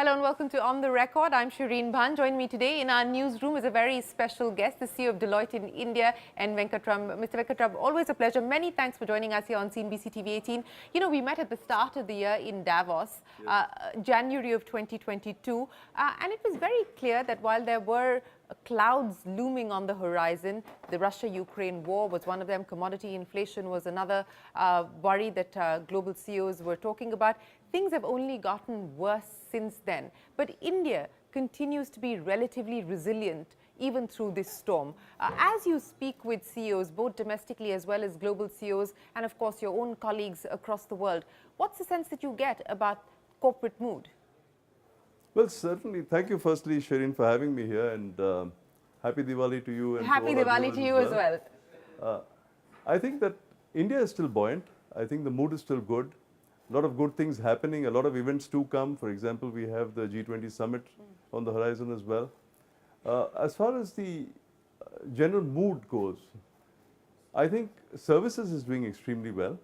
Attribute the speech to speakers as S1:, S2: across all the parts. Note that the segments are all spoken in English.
S1: Hello and welcome to On the Record. I'm Shireen Bhan. Joining me today in our newsroom is a very special guest, the CEO of Deloitte in India, and Venkatram. Mr. Venkatram, always a pleasure. Many thanks for joining us here on CNBC-TV18. You know, we met at the start of the year in Davos, January of 2022, and it was very clear that while there were clouds looming on the horizon, the Russia-Ukraine war was one of them, commodity inflation was another worry that global CEOs were talking about. Things have only gotten worse since then. But India continues to be relatively resilient even through this storm. As you speak with CEOs, both domestically as well as global CEOs, and of course your own colleagues across the world, what's the sense that you get about corporate mood?
S2: Well, certainly. Thank you, firstly, Shireen, for having me here, and happy Diwali to you. And
S1: happy Diwali to you as well.
S2: I think that India is still buoyant. I think the mood is still good. A lot of good things happening, a lot of events to come. For example, we have the G20 summit on the horizon as well. As far as the general mood goes, I think services is doing extremely well.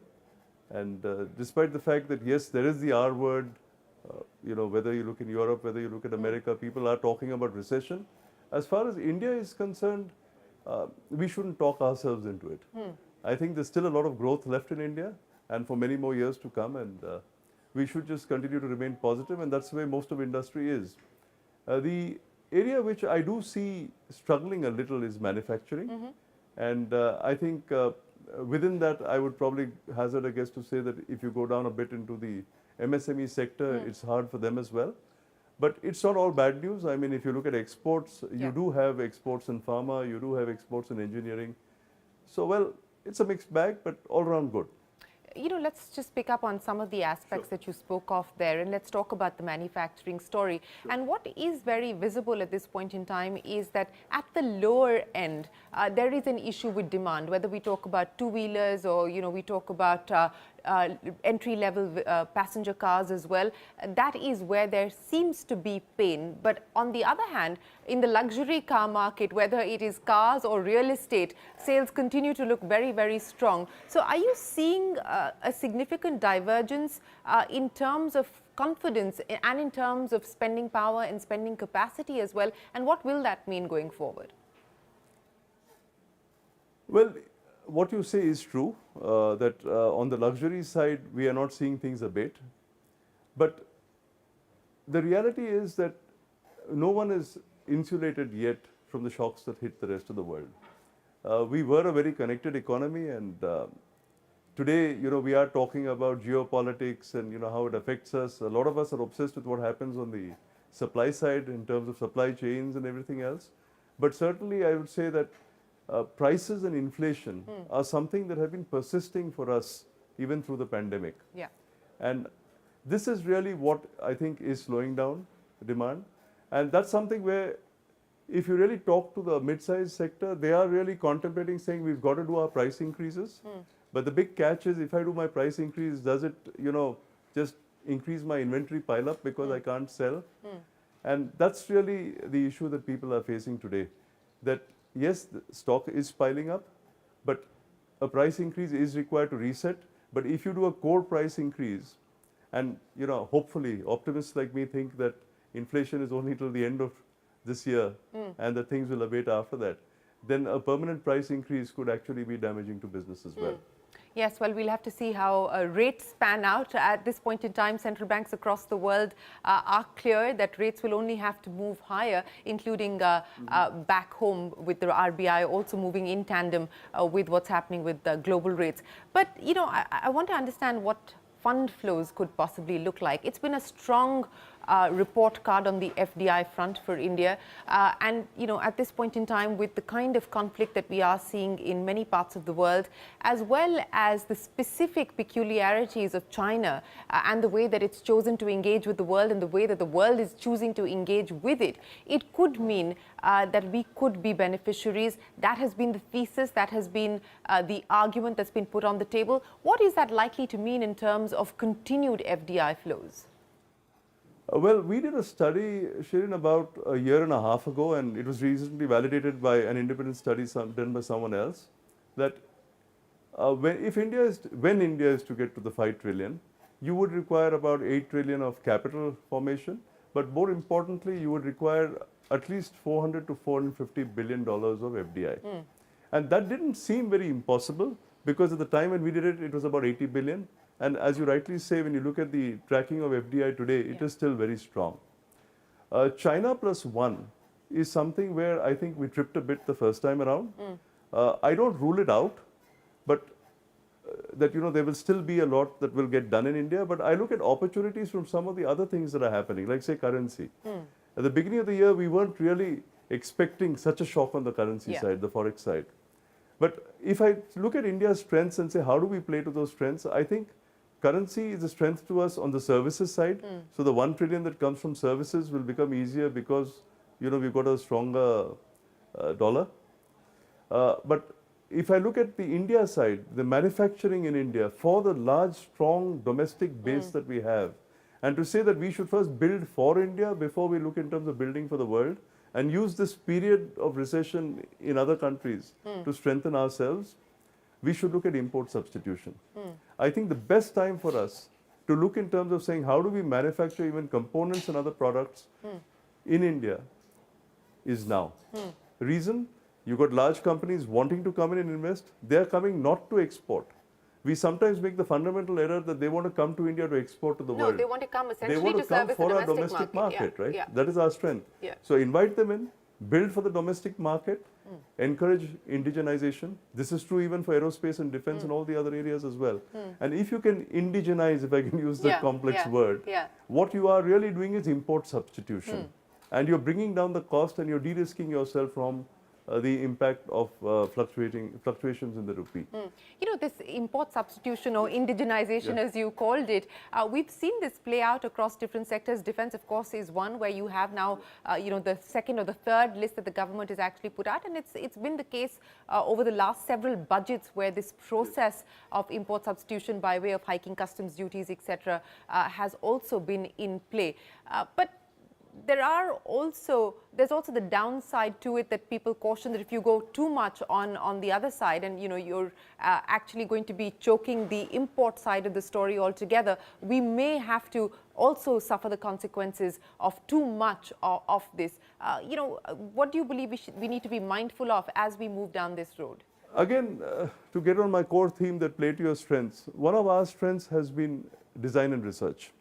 S2: And despite the fact that, yes, there is the R word, you know, whether you look in Europe, whether you look at America, people are talking about recession. As far as India is concerned, we shouldn't talk ourselves into it. I think there's still a lot of growth left in India, and for many more years to come, and we should just continue to remain positive, and that's the way most of industry is. The area which I do see struggling a little is manufacturing, and I think within that I would probably hazard a guess to say that if you go down a bit into the MSME sector, it's hard for them as well. But it's not all bad news. I mean, if you look at exports, you do have exports in pharma, you do have exports in engineering. So, well, it's a mixed bag, but all around good.
S1: You know, let's just pick up on some of the aspects that you spoke of there, and let's talk about the manufacturing story. And what is very visible at this point in time is that at the lower end, there is an issue with demand, whether we talk about two-wheelers or, you know, we talk about entry-level passenger cars as well. That is where there seems to be pain. But on the other hand, in the luxury car market, whether it is cars or real estate, sales continue to look very, very strong. So are you seeing a significant divergence in terms of confidence and in terms of spending power and spending capacity as well? And what will that mean going forward?
S2: Well, what you say is true, that on the luxury side, we are not seeing things abate. But the reality is that no one is insulated yet from the shocks that hit the rest of the world. We were a very connected economy, and today, you know, we are talking about geopolitics and, you know, how it affects us. A lot of us are obsessed with what happens on the supply side in terms of supply chains and everything else. But certainly, I would say that prices and inflation are something that have been persisting for us even through the pandemic.
S1: Yeah.
S2: And this is really what I think is slowing down demand. And that's something where if you really talk to the mid-sized sector, they are really contemplating saying we've got to do our price increases. But the big catch is if I do my price increase, does it, you know, just increase my inventory pile up because I can't sell? And that's really the issue that people are facing today. That yes, the stock is piling up, but a price increase is required to reset. But if you do a core price increase, and, you know, hopefully optimists like me think that inflation is only till the end of this year and that things will abate after that, then a permanent price increase could actually be damaging to business as well.
S1: Yes, well, we'll have to see how rates pan out. At this point in time, central banks across the world are clear that rates will only have to move higher, including back home with the RBI also moving in tandem with what's happening with global rates. But, you know, I want to understand what fund flows could possibly look like. It's been a strong report card on the FDI front for India. And, you know, at this point in time, with the kind of conflict that we are seeing in many parts of the world, as well as the specific peculiarities of China and the way that it's chosen to engage with the world and the way that the world is choosing to engage with it, it could mean that we could be beneficiaries. That has been the thesis, that has been the argument that's been put on the table. What is that likely to mean in terms of continued FDI flows?
S2: Well, we did a study, Shireen, about a year and a half ago, and it was recently validated by an independent study done by someone else, that when India is to get to the 5 trillion, you would require about 8 trillion of capital formation, but more importantly, you would require at least $400 to $450 billion of FDI. And that didn't seem very impossible, because at the time when we did it, it was about 80 billion. And as you rightly say, when you look at the tracking of FDI today, it is still very strong. China plus one is something where I think we tripped a bit the first time around. I don't rule it out, but that, you know, there will still be a lot that will get done in India, but I look at opportunities from some of the other things that are happening, like say currency. At the beginning of the year, we weren't really expecting such a shock on the currency side, the forex side. But if I look at India's strengths and say, how do we play to those strengths? I think currency is a strength to us on the services side. So the 1 trillion that comes from services will become easier because, you know, we've got a stronger dollar. But if I look at the India side, the manufacturing in India, for the large, strong domestic base that we have, and to say that we should first build for India before we look in terms of building for the world, and use this period of recession in other countries to strengthen ourselves, we should look at import substitution. I think the best time for us to look in terms of saying how do we manufacture even components and other products in India is now. Reason? You've got large companies wanting to come in and invest. They're coming not to export. We sometimes make the fundamental error that they want to come to India to export to the world.
S1: No, they want to come essentially
S2: they want to come
S1: service
S2: for
S1: the
S2: our domestic market, right?
S1: Yeah.
S2: That is our strength.
S1: Yeah.
S2: So invite them in, build for the domestic market, encourage indigenization. This is true even for aerospace and defense and all the other areas as well. And if you can indigenize, if I can use that complex word, what you are really doing is import substitution. And you're bringing down the cost and you're de-risking yourself from the impact of fluctuations in the rupee.
S1: You know, this import substitution or indigenization, as you called it, we've seen this play out across different sectors. Defense, of course, is one where you have now, you know, the second or the third list that the government has actually put out. And it's been the case over the last several budgets where this process of import substitution by way of hiking customs duties, etc., has also been in play. But there's also the downside to it, that people caution that if you go too much on the other side, and you know, you're actually going to be choking the import side of the story altogether, we may have to also suffer the consequences of too much of this. You know, what do you believe we need to be mindful of as we move down this road?
S2: Again, to get on my core theme that play to your strengths, one of our strengths has been design and research.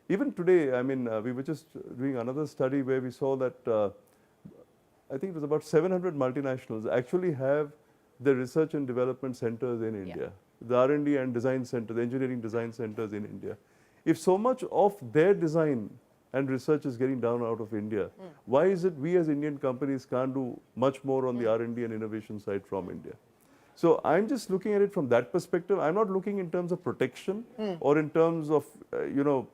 S2: Even today, I mean, we were just doing another study where we saw that I think it was about 700 multinationals actually have their research and development centers in India, the R&D and design center, the engineering design centers in India. If so much of their design and research is getting down out of India, why is it we as Indian companies can't do much more on the R&D and innovation side from India? So I'm just looking at it from that perspective. I'm not looking in terms of protection or in terms of, you know,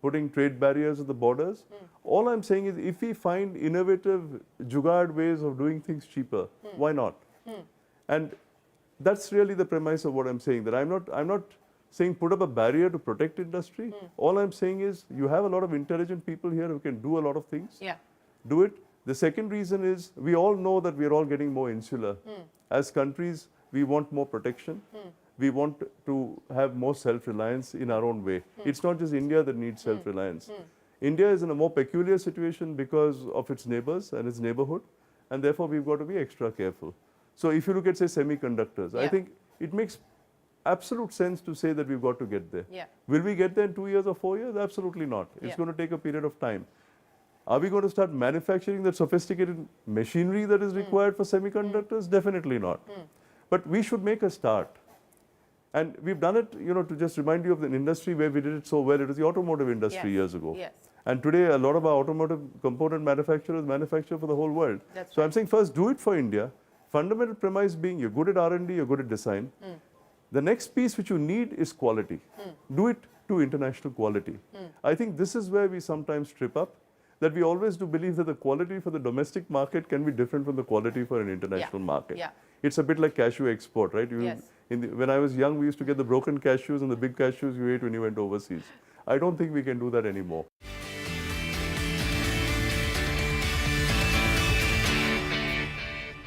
S2: putting trade barriers at the borders. All I'm saying is if we find innovative, jugaad ways of doing things cheaper, why not? And that's really the premise of what I'm saying, that I'm not saying put up a barrier to protect industry. All I'm saying is you have a lot of intelligent people here who can do a lot of things. Do it. The second reason is we all know that we're all getting more insular. As countries, we want more protection. We want to have more self-reliance in our own way. It's not just India that needs self-reliance. India is in a more peculiar situation because of its neighbors and its neighborhood, and therefore we've got to be extra careful. So if you look at, say, semiconductors, I think it makes absolute sense to say that we've got to get there. Will we get there in 2 years or 4 years? Absolutely not. It's going to take a period of time. Are we going to start manufacturing that sophisticated machinery that is required for semiconductors? Definitely not. But we should make a start. And we've done it, you know, to just remind you of an industry where we did it so well. It was the automotive industry years ago. And today, a lot of our automotive component manufacturers manufacture for the whole world. So I'm saying first do it for India. Fundamental premise being you're good at R&D, you're good at design. The next piece which you need is quality. Do it to international quality. I think this is where we sometimes trip up, that we always do believe that the quality for the domestic market can be different from the quality for an international market. It's a bit like cashew export, right? When I was young, we used to get the broken cashews and the big cashews you ate when you went overseas. I don't think we can do that anymore.